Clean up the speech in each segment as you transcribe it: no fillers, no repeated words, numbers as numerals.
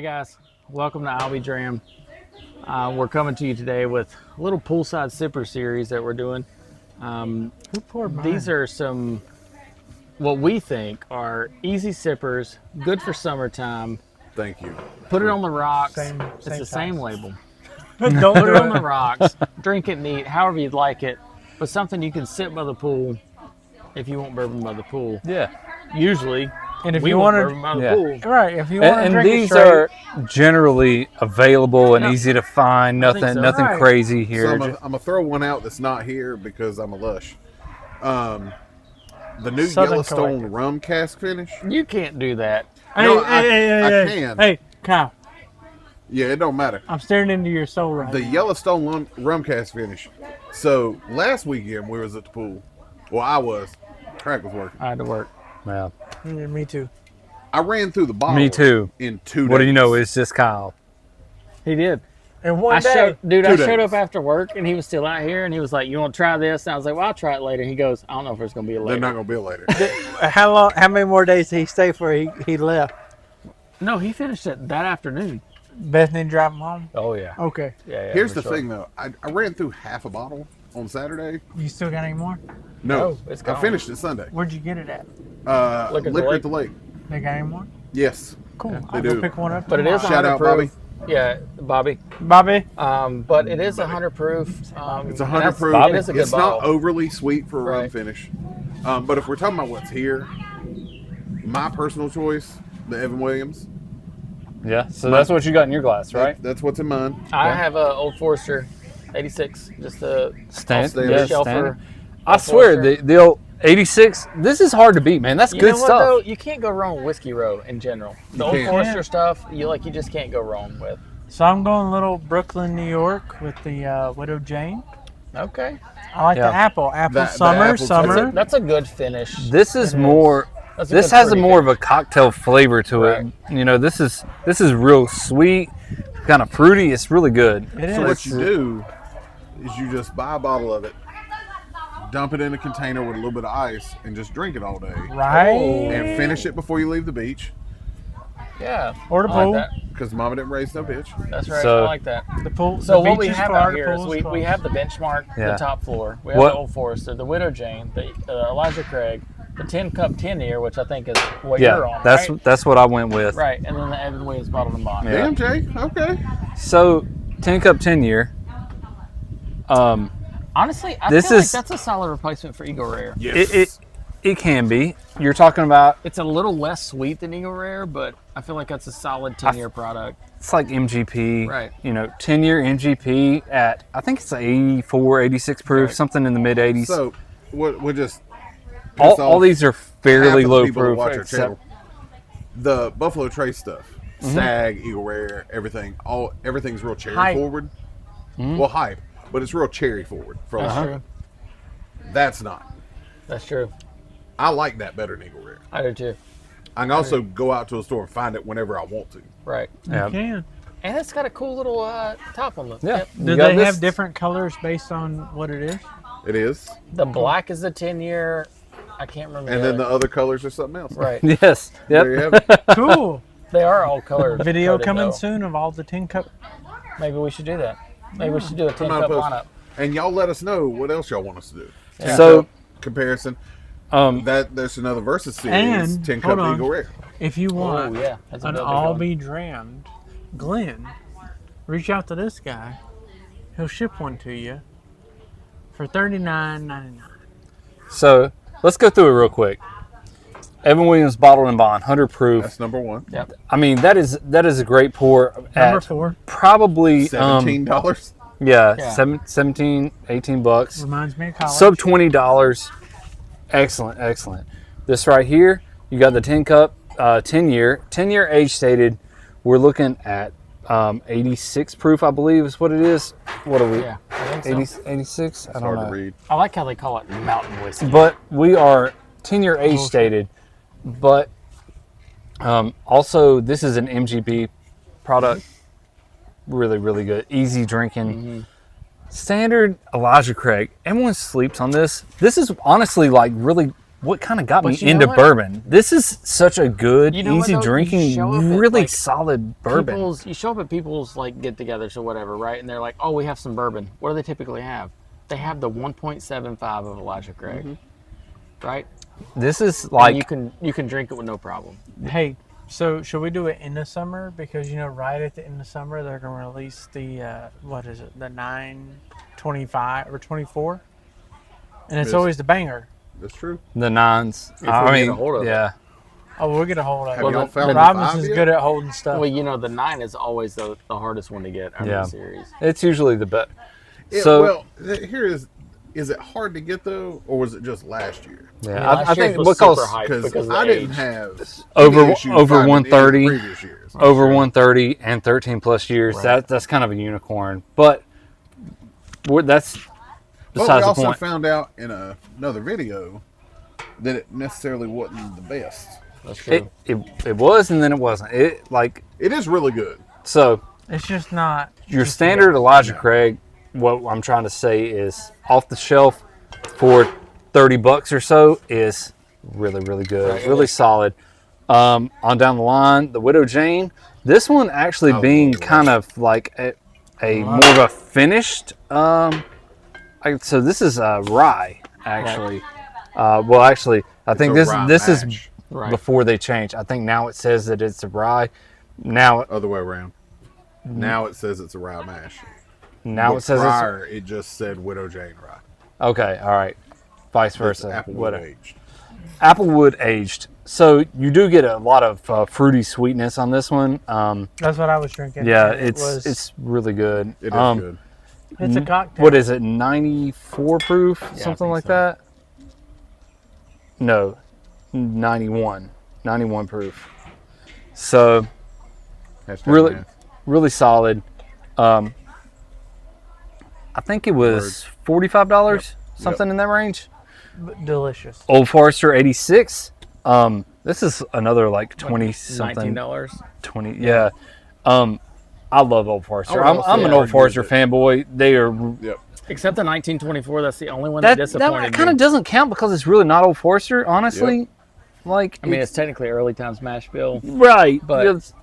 Hey guys, welcome to I'll Be Drammed. We're coming to you today with a little poolside sipper series that we're doing. Who poured mine? These are some, what we think are easy sippers, good for summertime. Thank you. Put it on the rocks. Same It's the size. same label. Don't Put it do on the it. rocks, drink it neat, however you'd like it, but something you can sit by the pool if you want bourbon by the pool. Yeah. Usually, And if we you want want bourbon by the Yeah. pool. to, right? If you want to And drink it these straight, are generally available and Yeah. easy to find. I think Nothing, so. nothing Right. crazy So here. I'm gonna throw one out that's not here because I'm a lush. The new Southern Yellowstone Collective. rum cask finish. You can't do that. hey, No, hey, I can. Hey, Kyle, Yeah, it don't matter. I'm staring into your soul right The now. Yellowstone rum cask finish. So last weekend we was at the pool. Well, I was. Crack was working. I had to work. Yeah. Yeah, me too. I ran through the bottle. Me too. In 2 days. What do you know? It's just Kyle. He did. And one I day, showed days. up after work and he was still out here and he was like, "You want to try this?" And I was like, "Well, I'll try it later." He goes, "I don't know if it's gonna be a They're later." not gonna be a later. how many more days did he stay before he left? No, he finished it that afternoon. Bethany drive him home. Oh yeah. Okay. Yeah. Here's for the sure. thing though. I ran through half a bottle on Saturday. You still got any more? No, No, it's I gone. finished it Sunday. Where'd you get it at? Liquor at the lake. They got any more? Yes. Cool. they I'll do. go pick one up. But it is Shout out, 100 proof. Yeah, Bobby. Bobby. But it is 100 proof. It's and 100 that's- proof. It is a good It's bottle. not overly sweet for a rum Right. finish. But if we're talking about what's here, my personal choice, the Evan Williams. Yeah. So that's what you got in your glass, right? That's what's in mine. I have a Old Forester 86, just a Stand. Standard. Yeah, shelfer. standard. I swear, the old 86. This is hard to beat, man. That's You good know what, stuff. though? You can't go wrong with Whiskey Row in general. The Old can't. Forester stuff, you just can't go wrong with. So I'm going a little Brooklyn, New York with the Widow Jane. Okay. I like Yeah. the apple. Apple The summer, apple summer. That's a good finish. This is more. That's a This good has a fruity more of finish. a cocktail flavor to Right. it. You know, this is real sweet, kind of fruity. It's really good. It is. So what you do is you just buy a bottle of it, dump it in a container with a little bit of ice, and just drink it all day. Right. And finish it before you leave the beach, Yeah. Or the I like pool. that. because Mama didn't raise no bitch. That's right. So- I like that. The pool. So the what we beach is have far, out the here is pool we close. have the benchmark, the Yeah. top floor. We have What- the Old Forester, the Widow Jane, the Elijah Craig, the Tincup 10-year, which I think is what you're Yeah, on, that's right? that's what I went with. Right, and then the Evan Williams bottled and bond. Yeah. Damn, Jay. Okay. So, Tincup 10-year. Honestly, I This feel is- like that's a solid replacement for Eagle Rare. Yes. It can be. You're talking about, It's a little less sweet than Eagle Rare, but I feel like that's a solid 10-year product. it's like MGP. Right. You know, 10-year MGP at, I think it's 84, 86 proof, Right. something in the mid 80s. So we'll just all, piss all off these are half fairly of the low people that proof. watch our except- channel. The Buffalo Trace stuff, Stag, Eagle Rare, everything's real cherry Hype. forward. Well, hype, but it's real cherry forward. For a That's lot. true. That's not. That's true. I like that better than Eagle Rare. I do too. I can also go out to a store and find it whenever I want to. Right. Yeah. You can. And it's got a cool little top on the Yeah. tip. Do You got they this- have different colors based on what it is? It is. The black is the 10-year. I can't remember. And then the other. other colors are something else. Right. Yes. There you Yep. have it. Cool. They are all colored. Video coded, coming though. soon of all the tin cup. Maybe we should do that. Maybe we should do a 10-cup opposed. lineup. And y'all let us know what else y'all want us to do. Yeah. So, Comparison. um, That there's another versus series. And, 10 hold Cup on. Eagle Rare. If you Oh, want yeah. That's a an real big all one. be drammed Glenn, reach out to this guy. He'll ship one to you for $39.99. so let's go through it real quick. Evan Williams bottled and bond, 100 proof. That's number one. Yep. I mean, that is a great pour. Number At 4 probably $17. yeah, Yeah. 17, 18 bucks. reminds me of college. Sub $20. Excellent. This right here, you got the 10 cup, 10-year age stated. We're looking at 86 proof, I believe is what it is. What are we? Yeah. I think so. 86? I It's don't hard know. to read. I like how they call it mountain whiskey. But we are 10-year age stated. But also, this is an MGP product. Really, really good. Easy drinking. Standard Elijah Craig. Everyone sleeps on this. This is honestly like really what kind of got me But you know into what? bourbon. This is such a good, You know what, easy though? You drinking, show up at, really like, solid bourbon. You show up at people's like get-togethers or whatever, right? And they're like, "Oh, we have some bourbon." What do they typically have? They have the 1.75 of Elijah Craig, right? This is And like you can drink it with no problem. Hey, so should we do it in the summer? Because right at the end of summer they're gonna release the what is it? The 925 or 24, and it's Yes. always the banger. That's true. the nines. we I get mean, a hold of it. yeah. Oh, we'll get a hold of it. Have y'all found the Robbins 5 is yet? good at holding stuff. Well, you know, the 9 is always the hardest one to get out Yeah. of the series. It's usually the best. Well, here is it hard to get though, or was it just last year? Yeah, mean, I last year's think was because super hyped Because because of I the didn't age. have Over- any issues over finding any of the 130. previous years. over 130 and 13 plus years, Right. that's kind of a unicorn. But that's But we besides the also point. found out in another video that it necessarily wasn't the best. That's true. It was, and then it wasn't. It It is really good. so It's just not your standard Elijah Craig. What I'm trying to say is off the shelf for $30 or so is really good, Right. really solid. On down the line, the Widow Jane. This one actually being kind of like a more of a finished. So this is rye actually. Well, actually, I think It's a rye this is mash. Right. before they changed. I think now it says that it's a rye. Now Other way around. Now it says it's a rye mash. it says prior, it just said Widow Jane rye. it's okay. All right, vice It's versa. Applewood Whatever. aged. Applewood aged. So you do get a lot of fruity sweetness on this one. That's what I was drinking. Yeah, and it's really good. It is good. It's a cocktail. What is it? 94 proof, I something think like so. that. No, 91 proof. So Hashtag really, math. really solid. I think it was $45, something in that range. Delicious. Old Forester 86. This is another like 20 something. $19. 20. Yeah. I love Old Forester. I would I'm also an Old argue Forester that- fanboy. They are. Yep. Except the 1924, that's the only one that disappointed That kind of me. doesn't count because it's really not Old Forester, honestly. Like, I mean, it's technically early times mash bill. right, but- it's-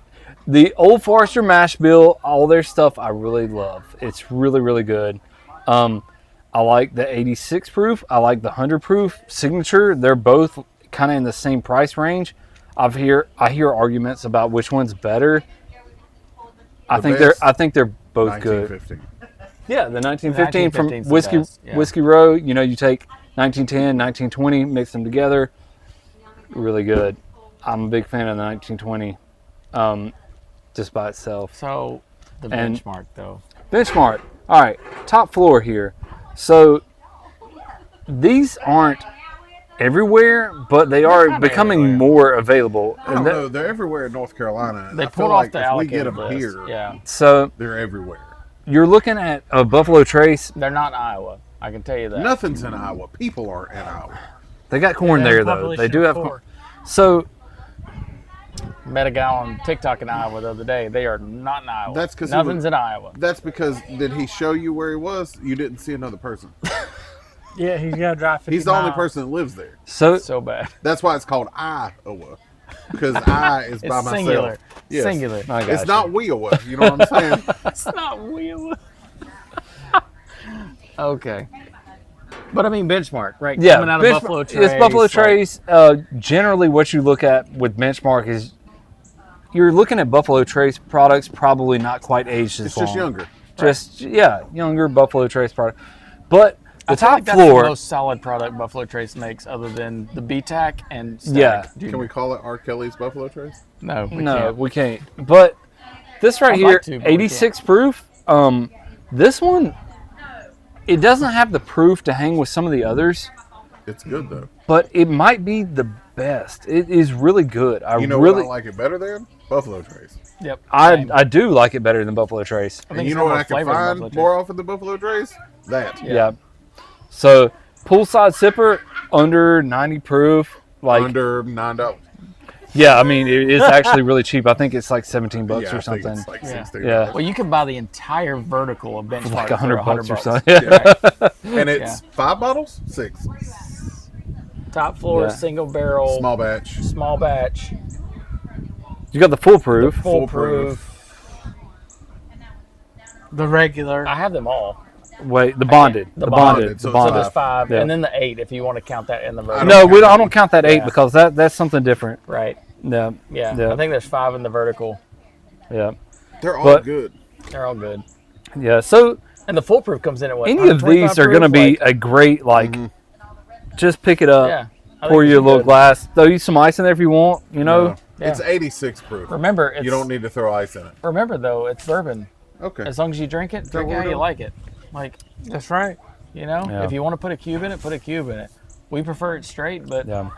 the Old Forester mash bill, all their stuff, I really love. It's really good. I like the 86 proof. I like the 100 proof signature. They're both kind of in the same price range. I hear arguments about which one's better. I think they're both good. 1915. Yeah, the 1915 from 1915 's the best, yeah. Whiskey Row. You know, you take 1910, 1920, mix them together. Really good. I'm a big fan of the 1920, just by itself. So, the And- benchmark, though. Benchmark. All right, top floor here. So these aren't everywhere, but they are kinda becoming everywhere. more available. I don't And that- know. They're everywhere in North Carolina. They I feel pulled like off the if we get allocated them list. here, Yeah. So they're everywhere. you're looking at a Buffalo Trace. They're not in Iowa. I can tell you that. Nothing's in Iowa. People aren't in Iowa. They got corn They have there a though. population They do of have 4. corn. So Met a guy on TikTok in Iowa the other day. They are not in Iowa. That's 'cause he nothing's was- in Iowa. That's because did he show you where he was? You didn't see another person. Yeah, he's got to drive 50 He's the only miles. person that lives there. so So bad. That's why it's called Iowa, because I is by It's myself. singular. Yes. Singular. I got It's you. not Wiowa. You know what I'm saying? It's not real. Okay. But I mean, benchmark, right? Yeah, Coming out of benchmark- Buffalo Trace. It's Buffalo like- Trace. Generally, what you look at with benchmark is you're looking at Buffalo Trace products probably not quite aged as It's long. just younger. Just younger Buffalo Trace product. But the I feel top like that's floor, the most solid product Buffalo Trace makes, other than the BTAC and Stack. Yeah. Dude, Can we call it R. Kelly's Buffalo Trace? No, we no, can't. we can't. But this right I'd here, like to, but we 86 proof. This one, it doesn't have the proof to hang with some of the others, It's good though. but it might be the best. It is really good. I You know really, what I like it better than? Buffalo Trace. Yep. I same. do like it better than Buffalo Trace. I And think you it's know got what more I can flavor than find Buffalo more Trace. often than Buffalo Trace? That. Yeah. So poolside sipper under 90 proof. Like Under $9. yeah, I mean it is actually really cheap. I think it's like $17 Yeah, or I think something. it's like Yeah. 16. Yeah. Well, you can buy the entire vertical of benchmark Like for $100 or $100. something. And it's 5 bottles? 6. Top floor, Yeah. single barrel, Small batch. small batch, You got the foolproof. foolproof. The regular. I have them all. Wait, the bonded. The The bonded. bonded. The So- So bonded. there's 5, Yeah. and then the 8 if you want to count that in the vertical. No, don't we count I don't count that 8 Yeah. because that's something different. Right. Yeah. Yeah. Yeah. I think there's 5 in the vertical. Yeah. They're all But- good. They're all good. Yeah. So And the foolproof comes in at what? any of these 125 are going to proof? be a great just pick it up, Yeah. I pour think you a it's little good. glass, throw you some ice in there if you want. You know. No. Yeah. It's 86 proof. Remember, it's, You don't need to throw ice in it. Remember though, it's bourbon. Okay. As long as you drink it what how we're you doing? like it. Like, That's right. you know, Yeah. if you want to put a cube in it, put a cube in it. We prefer it straight, but Yeah.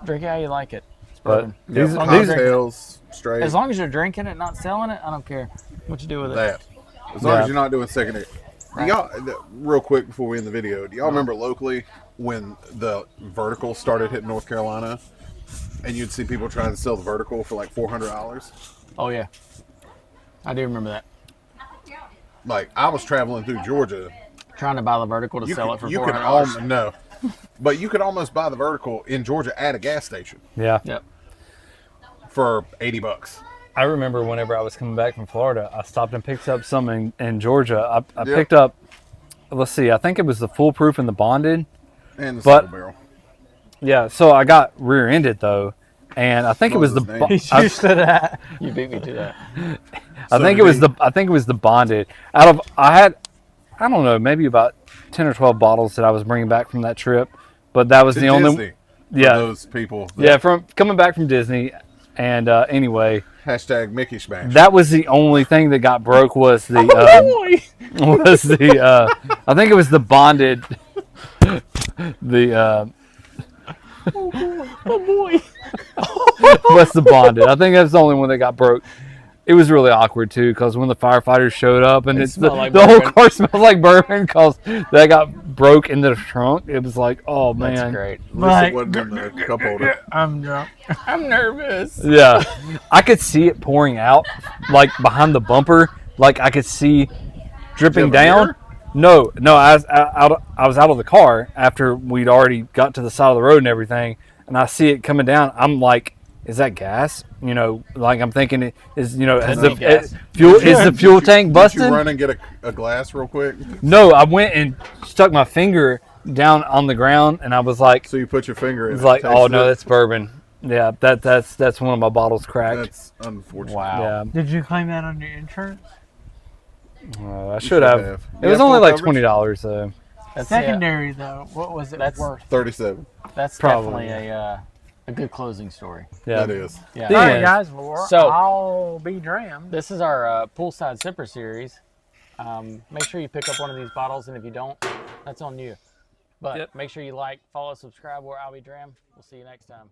drink it how you like it. It's But bourbon. Yeah, these, long as you're cocktails, straight. As long as you're drinking it, not selling it, I don't care what you do with it. that. As long Yeah. as you're not doing secondary. Do y'all, real quick before we end the video, do y'all remember locally when the vertical started hitting North Carolina, and you'd see people trying to sell the vertical for like $400? Oh yeah, I do remember that. Like I was traveling through Georgia, Trying to buy the vertical to sell it for you could $400. no, but you could almost buy the vertical in Georgia at a gas station Yeah. Yep. for $80. I remember whenever I was coming back from Florida, I stopped and picked up some in Georgia. I Yep. picked up, let's see, I think it was the foolproof and the bonded. And the But- single barrel. Yeah, so I got rear-ended though, and I think it was What the was his name? He's I, used to that. You beat me to that. I think it was the bonded. Out of I don't know, maybe about 10 or 12 bottles that I was bringing back from that trip, but that was To the only Disney, for yeah. those people. Yeah, from coming back from Disney, and anyway, Hashtag Mickey Smash. that was the only thing that got broke was the I think it was the bonded the Oh boy. was the bonded. I think that's the only one that got broke. It was really awkward too because when the firefighters showed up and it's the smelled like whole bourbon. car smelled like bourbon because that got broke into the trunk. It was like, oh man, That's great. At least Like- it wasn't in the cup holder. I'm drunk. I'm nervous. Yeah, I could see it pouring out like behind the bumper. Like I could see dripping Did you have a down. mirror? No, I was out of the car after we'd already got to the side of the road and everything, and I see it coming down. I'm like, is that gas? You know, like I'm thinking it is. You know, is Could be gas. fuel is the fuel tank Did busted? you run and get a glass real quick? No, I went and stuck my finger down on the ground, and I was like, So you put your finger in it's it. like, oh tasted no, it? that's bourbon. Yeah, that's one of my bottles cracked. That's unfortunate. Wow. Yeah. Did you claim that on your insurance? I should should have. have. It You was have only full like coverage? $20 though. That's Secondary though, what was it That's- worth? 37. That's Probably. definitely a good closing story. Yeah. That is. Yeah. The All right, end. guys. Well, So- I'll be Drammed. This is our poolside sipper series. Make sure you pick up one of these bottles, and if you don't, that's on you. But Yep. make sure you like, follow, subscribe, or I'll be Dram. We'll see you next time.